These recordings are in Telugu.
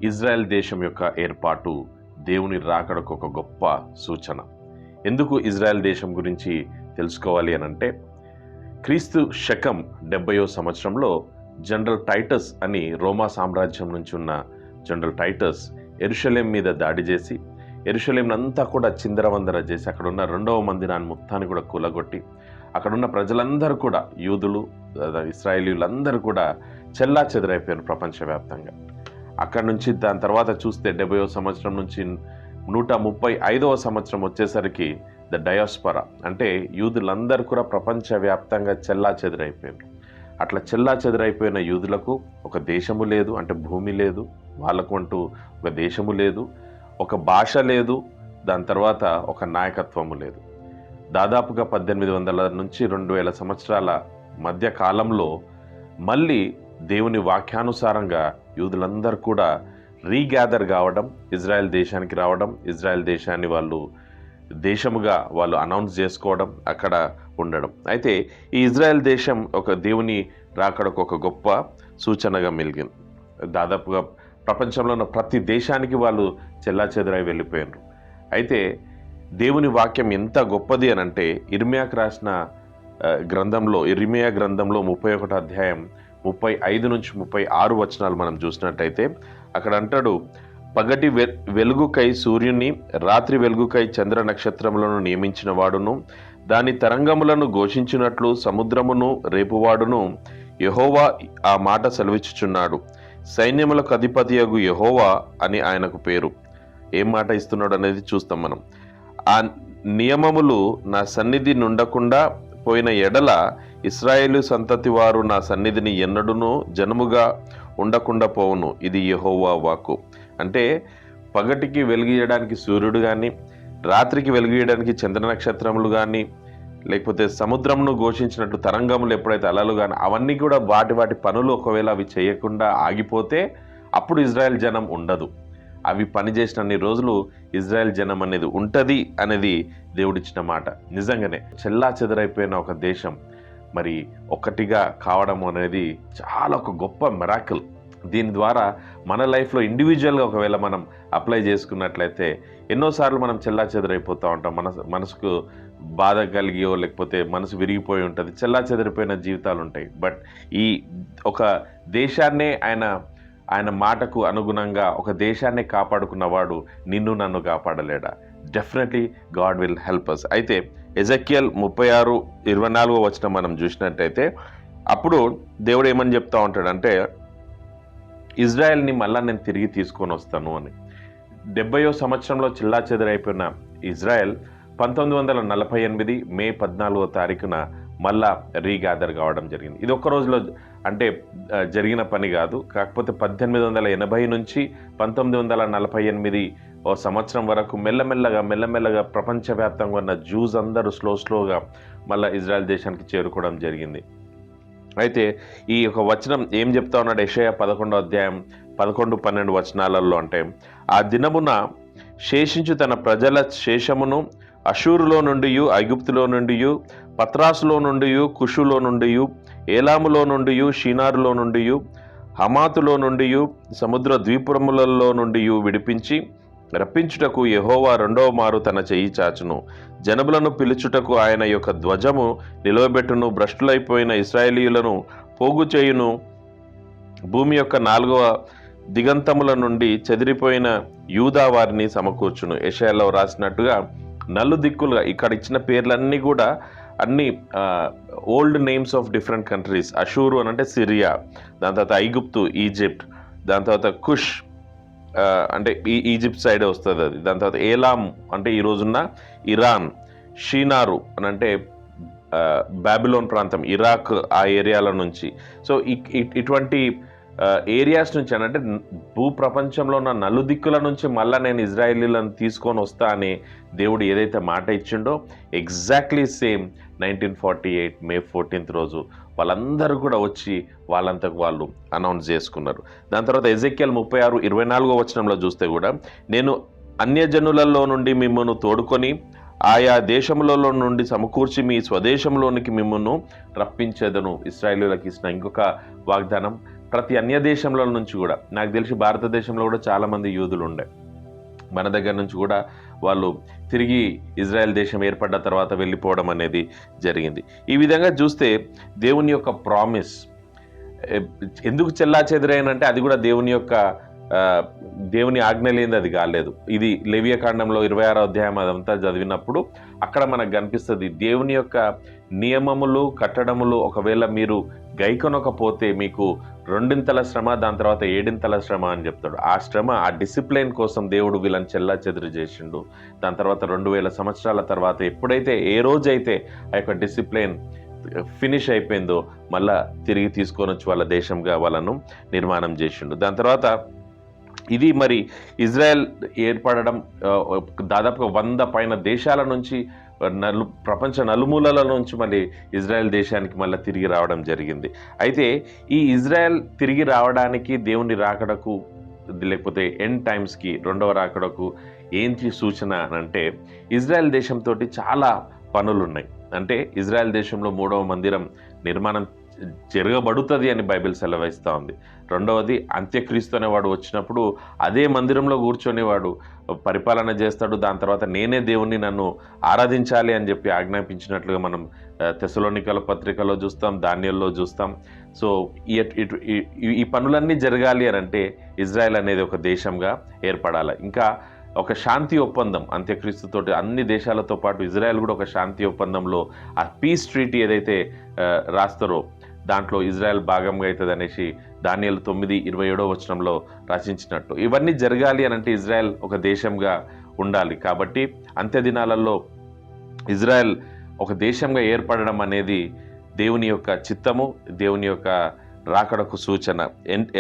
ఇజ్రాయెల్ దేశం యొక్క ఏర్పాటు దేవుని రాకడకు ఒక గొప్ప సూచన. ఎందుకు ఇజ్రాయెల్ దేశం గురించి తెలుసుకోవాలి అనంటే, క్రీస్తు శకం 70వ సంవత్సరంలో జనరల్ టైటస్ అని రోమా సామ్రాజ్యం నుంచి ఉన్న జనరల్ టైటస్ యెరూషలేం మీద దాడి చేసి యెరూషలేంనంతా కూడా చిందరవందర చేసి అక్కడ ఉన్న 2వ మందిరాన్ని మొత్తాన్ని కూడా కూలగొట్టి అక్కడున్న ప్రజలందరూ కూడా యూదులు ఇశ్రాయేలీయులందరూ కూడా చెల్లా చెదరైపోయారు ప్రపంచవ్యాప్తంగా. అక్కడి నుంచి దాని తర్వాత చూస్తే 70వ సంవత్సరం నుంచి 135వ సంవత్సరం వచ్చేసరికి ద డయాస్పరా అంటే యూదులందరూ కూడా ప్రపంచవ్యాప్తంగా చెల్లా చెదరైపోయారు. అట్లా చెల్లా చెదరైపోయిన యూదులకు ఒక దేశము లేదు, అంటే భూమి లేదు, వాళ్ళకు అంటూ ఒక దేశము లేదు, ఒక భాష లేదు, దాని తర్వాత ఒక నాయకత్వము లేదు. దాదాపుగా 1800 నుంచి 2000 సంవత్సరాల మధ్య కాలంలో మళ్ళీ దేవుని వాక్యానుసారంగా యూదులందరూ కూడా రీగ్యాదర్ కావడం, ఇజ్రాయెల్ దేశానికి రావడం, ఇజ్రాయెల్ దేశాన్ని దేశముగా వాళ్ళు అనౌన్స్ చేసుకోవడం, అక్కడ ఉండడం. అయితే ఈ ఇజ్రాయెల్ దేశం ఒక దేవుని రాకడకు ఒక గొప్ప సూచనగా మెలిగింది. దాదాపుగా ప్రపంచంలో ఉన్న ప్రతి దేశానికి వాళ్ళు చెల్లాచెదురై వెళ్ళిపోయారు. అయితే దేవుని వాక్యం ఎంత గొప్పది అనంటే, ఇర్మియాకు రాసిన ఇర్మియా గ్రంథంలో 31వ అధ్యాయం 35 నుంచి 36 వచనాలు మనం చూసినట్టయితే అక్కడ అంటాడు, పగటి వెలుగుకై సూర్యుని, రాత్రి వెలుగుకై చంద్ర నక్షత్రములను నియమించిన వాడును, దాని తరంగములను ఘోషించినట్లు సముద్రమును రేపువాడును యెహోవా ఆ మాట సెలవిచ్చుచున్నాడు. సైన్యములకు అధిపతియగు యెహోవా అని ఆయనకు పేరు. ఏం మాట ఇస్తున్నాడు అనేది చూస్తాం మనం. ఆ నియమములు నా సన్నిధి నుండకుండా పోయిన ఎడల ఇశ్రాయేలు సంతతి వారు నా సన్నిధిని ఎన్నడూనూ జనముగా ఉండకుండా పోవును. ఇది యెహోవా వాక్కు. అంటే పగటికి వెలుగియడానికి సూర్యుడు కానీ, రాత్రికి వెలుగియడానికి చంద్ర నక్షత్రములు కానీ, లేకపోతే సముద్రమును ఘోషించినట్టు తరంగములు ఎప్పుడైతే అలలు కానీ, అవన్నీ కూడా వాటి పనులు ఒకవేళ అవి చేయకుండా ఆగిపోతే అప్పుడు ఇజ్రాయెల్ జనం ఉండదు. అవి పనిచేసినన్ని రోజులు ఇజ్రాయెల్ జనం అనేది ఉంటుంది అనేది దేవుడిచ్చిన మాట. నిజంగానే చెల్లా చెదరైపోయిన ఒక దేశం మరి ఒక్కటిగా కావడం అనేది చాలా ఒక గొప్ప మిరాకిల్. దీని ద్వారా మన లైఫ్లో ఇండివిజువల్గా ఒకవేళ మనం అప్లై చేసుకున్నట్లయితే ఎన్నోసార్లు మనం చెల్లా చెదరైపోతూ ఉంటాం. మనసుకు బాధ కలిగియో లేకపోతే మనసు విరిగిపోయి ఉంటుంది, చెల్లా చెదరిపోయిన జీవితాలు ఉంటాయి. బట్ ఈ ఒక దేశాన్నే ఆయన మాటకు అనుగుణంగా ఒక దేశాన్ని కాపాడుకున్నవాడు నిన్ను నన్ను కాపాడలేడా? Definitely God will help us. అయితే ఎజెకియల్ 36:24 వచనం మనం చూసినట్టయితే అప్పుడు దేవుడు ఏమని చెప్తా ఉంటాడంటే, ఇజ్రాయెల్ని మళ్ళా నేను తిరిగి తీసుకొని వస్తాను అని. 70వ సంవత్సరంలో చిల్లా చెదరైపోయిన ఇజ్రాయెల్ 1948 మే 14వ తారీఖున మళ్ళా రీగ్యాదర్ కావడం జరిగింది. ఇది ఒక్క రోజులో అంటే జరిగిన పని కాదు. కాకపోతే 1880 నుంచి 1948 సంవత్సరం వరకు మెల్లమెల్లగా ప్రపంచవ్యాప్తంగా ఉన్న జూస్ అందరూ స్లోగా మళ్ళీ ఇజ్రాయెల్ దేశానికి చేరుకోవడం జరిగింది. అయితే ఈ యొక్క వచనం ఏం చెప్తా ఉన్నాడు? యెషయా 11వ అధ్యాయం 11-12 వచనాలలో అంటే, ఆ దినమున శేషించు తన ప్రజల శేషమును అషూరులో నుండి, ఐగుప్తులో నుండి, పత్రాసులో నుండి, కుషులో నుండి, ఏలాములో నుండి, షీనారులో నుండి, హమాతులో నుండి, సముద్ర ద్వీపురములలో నుండి విడిపించి రప్పించుటకు యెహోవా 2వ మారు తన చెయ్యి చాచును. జనములను పిలుచుటకు ఆయన యొక్క ధ్వజము నిలవబెట్టును. భ్రష్టులైపోయిన ఇశ్రాయేలీయులను పోగు చేయును. భూమి యొక్క 4వ దిగంతముల నుండి చెదిరిపోయిన యూదా వారిని సమకూర్చును. యెషయాలో రాసినట్టుగా నలు దిక్కులుగా ఇక్కడ ఇచ్చిన పేర్లన్నీ కూడా అన్ని old names of different countries. Ashur అని అంటే సిరియా, దాని తర్వాత ఐగుప్తు ఈజిప్ట్, దాని తర్వాత కుష్ అంటే ఈజిప్ట్ సైడే వస్తుంది అది, దాని తర్వాత ఏలాం అంటే ఈరోజున్న ఇరాన్, షీనారు అని అంటే బాబిలోన్ ప్రాంతం, ఇరాక్ ఆ ఏరియాల నుంచి. సో ఇటువంటి ఏరియాస్ నుంచి అంటే భూప్రపంచంలో ఉన్న నలుదిక్కుల నుంచి మళ్ళీ నేను ఇజ్రాయేలీలను తీసుకొని వస్తా అని దేవుడు ఏదైతే మాట ఇచ్చిండో ఎగ్జాక్ట్లీ సేమ్ 1948 మే 14th రోజు వాళ్ళందరూ కూడా వచ్చి వాళ్ళంతకు వాళ్ళు అనౌన్స్ చేసుకున్నారు. దాని తర్వాత ఎజెకియల్ 36:24 వచనంలో చూస్తే కూడా, నేను అన్యజనులలో నుండి మిమ్మల్ని తోడుకొని ఆయా దేశములలో నుండి సమకూర్చి మీ స్వదేశంలోనికి మిమ్మల్ని రప్పించేదను. ఇశ్రాయేలీయులకు ఇచ్చిన ఇంకొక వాగ్దానం, ప్రతి అన్య దేశంలో నుంచి కూడా, నాకు తెలిసి భారతదేశంలో కూడా చాలామంది యూదులు ఉండే, మన దగ్గర నుంచి కూడా వాళ్ళు తిరిగి ఇజ్రాయెల్ దేశం ఏర్పడ్డ తర్వాత వెళ్ళిపోవడం అనేది జరిగింది. ఈ విధంగా చూస్తే దేవుని యొక్క ప్రామిస్ ఎందుకు చెల్లాచెదురైనంటే అది కూడా దేవుని ఆజ్ఞ లేనిది అది కాలేదు. ఇది లేవియకాండంలో 26వ అధ్యాయం అదంతా చదివినప్పుడు అక్కడ మనకు కనిపిస్తుంది దేవుని యొక్క నియమములు కట్టడములు ఒకవేళ మీరు గైకొనకపోతే మీకు 2 శ్రమ, దాని తర్వాత 7 శ్రమ అని చెప్తాడు. ఆ శ్రమ, ఆ డిసిప్లైన్ కోసం దేవుడు వీళ్ళని చెల్లాచెదురు చేసిండు. దాని తర్వాత 2000 సంవత్సరాల తర్వాత ఎప్పుడైతే ఏ రోజైతే ఆ యొక్క డిసిప్లైన్ ఫినిష్ అయిపోయిందో మళ్ళా తిరిగి తీసుకొని వచ్చి వాళ్ళ దేశంగా వాళ్ళను నిర్మాణం చేసిండు. దాని తర్వాత ఇది మరి ఇజ్రాయెల్ ఏర్పడడం దాదాపుగా 100 పైన దేశాల నుంచి ప్రపంచ నలుమూలల నుంచి మళ్ళీ ఇజ్రాయెల్ దేశానికి మళ్ళీ తిరిగి రావడం జరిగింది. అయితే ఈ ఇజ్రాయెల్ తిరిగి రావడానికి దేవుని రాకడకు లేకపోతే ఎండ్ టైమ్స్కి రెండవ రాకడకు ఏంటి సూచన అంటే ఇజ్రాయెల్ దేశంతో చాలా పనులు ఉన్నాయి. అంటే ఇజ్రాయెల్ దేశంలో 3వ మందిరం నిర్మాణం జరగబడుతుంది అని బైబిల్ సెలవిస్తూ ఉంది. రెండవది అంత్యక్రీస్తు అనేవాడు వచ్చినప్పుడు అదే మందిరంలో కూర్చొని వాడు పరిపాలన చేస్తాడు. దాని తర్వాత నేనే దేవుణ్ణి నన్ను ఆరాధించాలి అని చెప్పి ఆజ్ఞాపించినట్లుగా మనం తెసలోనికల పత్రికలో చూస్తాం, దానియేలులో చూస్తాం. సో ఈ పనులన్నీ జరగాలి అని అంటే ఇజ్రాయెల్ అనేది ఒక దేశంగా ఏర్పడాలి. ఇంకా ఒక శాంతి ఒప్పందం అంత్యక్రీస్తుతోటి అన్ని దేశాలతో పాటు ఇజ్రాయెల్ కూడా ఒక శాంతి ఒప్పందంలో ఆ పీస్ ట్రీటీ ఏదైతే రాస్తారో దాంట్లో ఇజ్రాయెల్ భాగంగా అవుతుంది అనేసి దానియేలు 9:27 వచనంలో రచించినట్టు ఇవన్నీ జరగాలి అని అంటే ఇజ్రాయెల్ ఒక దేశంగా ఉండాలి. కాబట్టి అంత్య దినాలలో ఇజ్రాయెల్ ఒక దేశంగా ఏర్పడడం అనేది దేవుని యొక్క చిత్తము, దేవుని యొక్క రాకడకు సూచన.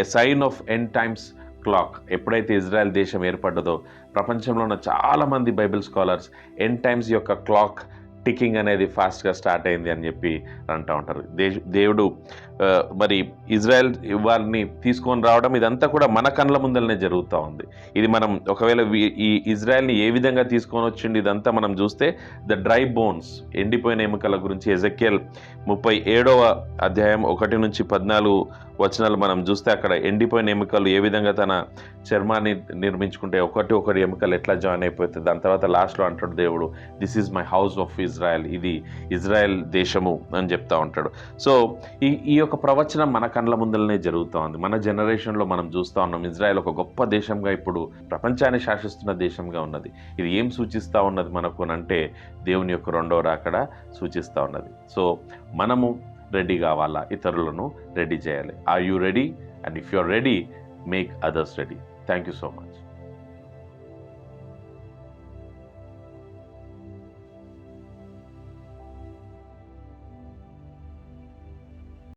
A sign of end times clock. ఎప్పుడైతే ఇజ్రాయెల్ దేశం ఏర్పడ్డదో ప్రపంచంలో ఉన్న చాలామంది బైబిల్ స్కాలర్స్ ఎండ్ టైమ్స్ యొక్క క్లాక్ టికింగ్ అనేది ఫాస్ట్గా స్టార్ట్ అయింది అని చెప్పి అంటూ ఉంటారు. దేవుడు మరి ఇజ్రాయెల్ వారిని తీసుకొని రావడం ఇదంతా కూడా మన కళ్ళ ముందరనే జరుగుతూ ఉంది. ఇది మనం ఒకవేళ ఈ ఇజ్రాయెల్ని ఏ విధంగా తీసుకొని వచ్చింది ఇదంతా మనం చూస్తే ద డ్రై బోన్స్ ఎండిపోయిన ఎముకల గురించి ఎజెకియల్ 37వ అధ్యాయం 1 నుంచి 14 వచనాలు మనం చూస్తే అక్కడ ఎండిపోయిన ఎముకలు ఏ విధంగా తన చర్మాన్ని నిర్మించుకుంటే ఒకటి ఎముకలు ఎట్లా జాయిన్ అయిపోతుంది. దాని తర్వాత లాస్ట్లో అంటాడు దేవుడు, this is my house of Israel, ఇది ఇజ్రాయెల్ దేశము అని చెప్తా ఉంటాడు. సో ఈ యొక్క ప్రవచనం మన కళ్ళ ముందరనే జరుగుతూ ఉంది. మన జనరేషన్లో మనం చూస్తూ ఉన్నాం ఇజ్రాయెల్ ఒక గొప్ప దేశంగా ఇప్పుడు ప్రపంచాన్ని శాసిస్తున్న దేశంగా ఉన్నది. ఇది ఏం సూచిస్తూ ఉన్నది మనకు అంటే దేవుని యొక్క రెండవ రాకడ సూచిస్తూ ఉన్నది. సో మనము రెడీ కావాలా, ఇతరులను రెడీ చేయాలి. Are you ready? And if you are ready, make others ready. Thank you so much.